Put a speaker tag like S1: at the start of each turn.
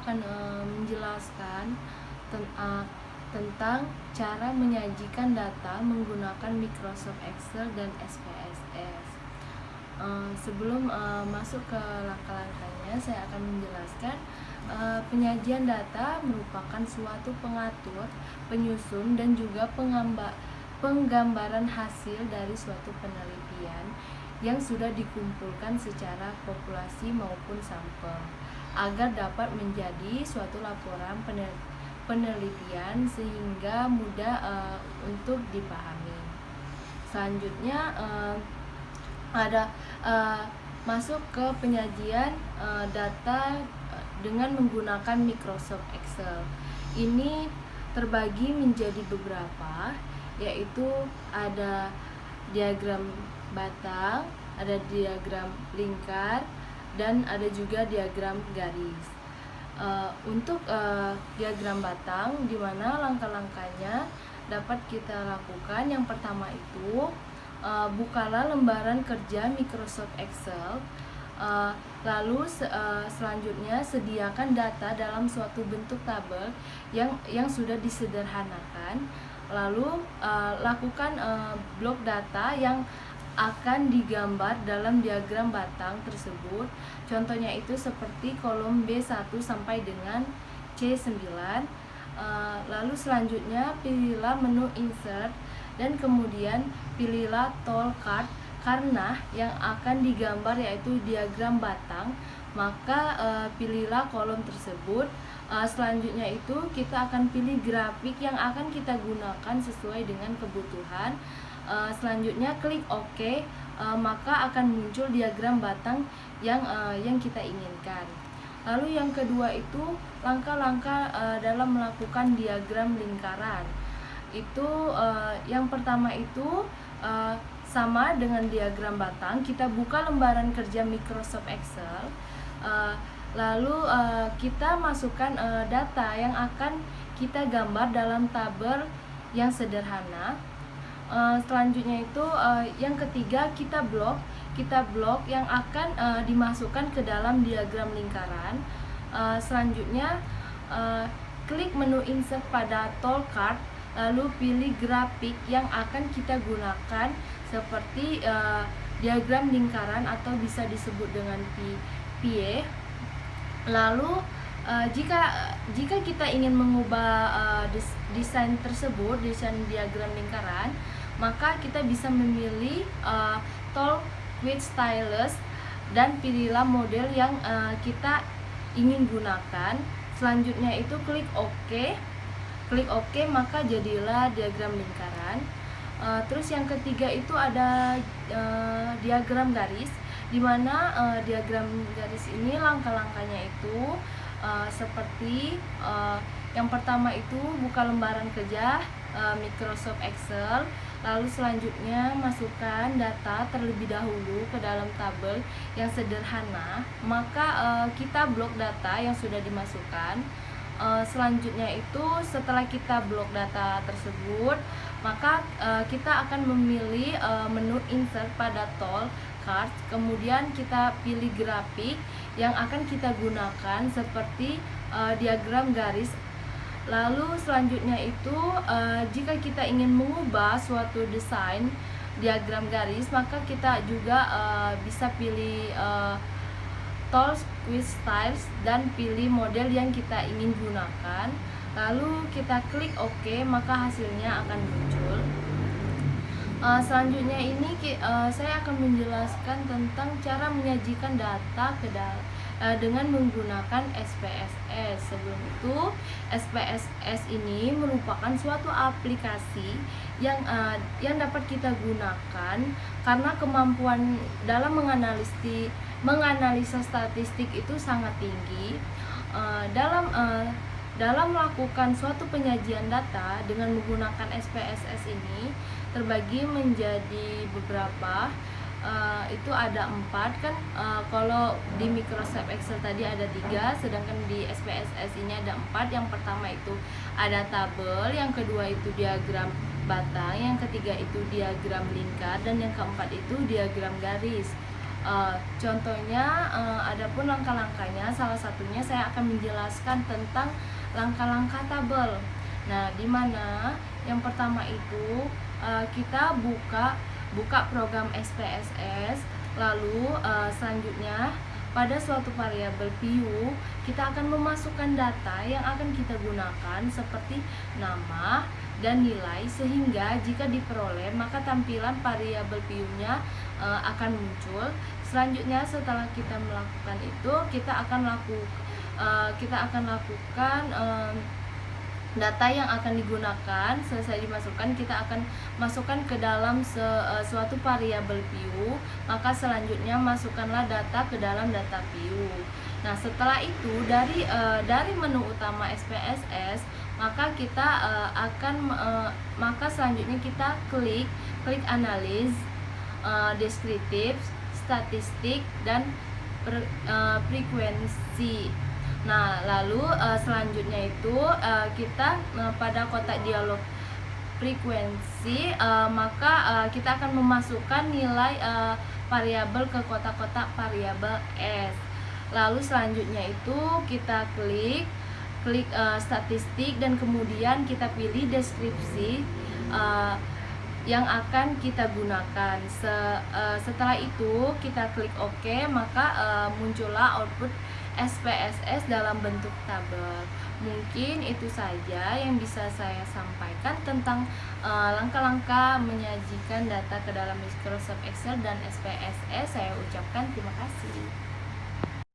S1: akan menjelaskan tentang cara menyajikan data menggunakan Microsoft Excel dan SPSS. Sebelum masuk ke langkah-langkahnya, saya akan menjelaskan penyajian data merupakan suatu pengatur, penyusun, dan juga penggambaran hasil dari suatu penelitian yang sudah dikumpulkan secara populasi maupun sampel agar dapat menjadi suatu laporan penelitian sehingga mudah untuk dipahami. Selanjutnya ada masuk ke penyajian data dengan menggunakan Microsoft Excel. Ini terbagi menjadi beberapa, yaitu ada diagram batang, ada diagram lingkar, dan ada juga diagram garis. Untuk diagram batang, di mana langkah-langkahnya dapat kita lakukan. Yang pertama itu bukalah lembaran kerja Microsoft Excel. Lalu selanjutnya sediakan data dalam suatu bentuk tabel yang sudah disederhanakan. Lalu lakukan blok data yang akan digambar dalam diagram batang tersebut. Contohnya itu seperti kolom B1 sampai dengan C9. Lalu selanjutnya pilihlah menu insert dan kemudian pilihlah tool card. Karena yang akan digambar yaitu diagram batang, maka pilihlah kolom tersebut. Selanjutnya itu kita akan pilih grafik yang akan kita gunakan sesuai dengan kebutuhan. Selanjutnya klik OK, maka akan muncul diagram batang yang kita inginkan. Lalu yang kedua itu langkah-langkah dalam melakukan diagram lingkaran. Itu yang pertama itu sama dengan diagram batang, kita buka lembaran kerja Microsoft Excel, lalu kita masukkan data yang akan kita gambar dalam tabel yang sederhana. Selanjutnya itu yang ketiga kita blok yang akan dimasukkan ke dalam diagram lingkaran. Selanjutnya klik menu insert pada tool card, lalu pilih grafik yang akan kita gunakan seperti diagram lingkaran atau bisa disebut dengan PIE. Lalu jika kita ingin mengubah desain tersebut, desain diagram lingkaran, maka kita bisa memilih tool with stylus dan pilihlah model yang kita ingin gunakan. Selanjutnya itu klik OK, maka jadilah diagram lingkaran. Terus yang ketiga itu ada diagram garis, di mana diagram garis ini langkah-langkahnya itu seperti yang pertama itu buka lembaran kerja Microsoft Excel, lalu selanjutnya masukkan data terlebih dahulu ke dalam tabel yang sederhana, maka kita blok data yang sudah dimasukkan. Selanjutnya itu setelah kita blok data tersebut, maka kita akan memilih menu insert pada tool card, kemudian kita pilih grafik yang akan kita gunakan seperti diagram garis. Lalu selanjutnya itu jika kita ingin mengubah suatu desain diagram garis, maka kita juga bisa pilih tool with styles dan pilih model yang kita ingin gunakan. Lalu kita klik OK, maka hasilnya akan muncul. Selanjutnya ini saya akan menjelaskan tentang cara menyajikan data dengan menggunakan SPSS. Sebelum itu, SPSS ini merupakan suatu aplikasi yang dapat kita gunakan karena kemampuan dalam menganalisa statistik itu sangat tinggi. Dalam melakukan suatu penyajian data dengan menggunakan SPSS ini terbagi menjadi beberapa. Itu ada 4 kan, kalau di Microsoft Excel tadi ada 3, sedangkan di SPSS ini ada 4. Yang pertama itu ada tabel, yang kedua itu diagram batang, yang ketiga itu diagram lingkar, dan yang keempat itu diagram garis. Contohnya, adapun langkah-langkahnya, salah satunya saya akan menjelaskan tentang langkah-langkah tabel. Nah, di mana yang pertama itu kita buka program SPSS, lalu selanjutnya pada suatu variabel view kita akan memasukkan data yang akan kita gunakan seperti nama dan nilai, sehingga jika diperoleh maka tampilan variabel view-nya akan muncul. Selanjutnya setelah kita melakukan itu kita akan lakukan data yang akan digunakan. Selesai dimasukkan, kita akan masukkan ke dalam suatu variabel view, maka selanjutnya masukkanlah data ke dalam data view. Nah, setelah itu dari menu utama SPSS, maka kita maka selanjutnya kita klik analis, deskriptif, statistik, dan frekuensi. Nah, lalu selanjutnya itu kita pada kotak dialog frekuensi, maka kita akan memasukkan nilai variabel ke kotak-kotak variabel S. Lalu selanjutnya itu kita klik statistik, dan kemudian kita pilih deskripsi yang akan kita gunakan. Setelah itu kita klik OK, maka muncullah output SPSS dalam bentuk tabel. Mungkin itu saja yang bisa saya sampaikan tentang langkah-langkah menyajikan data ke dalam Microsoft Excel dan SPSS. Saya ucapkan terima kasih.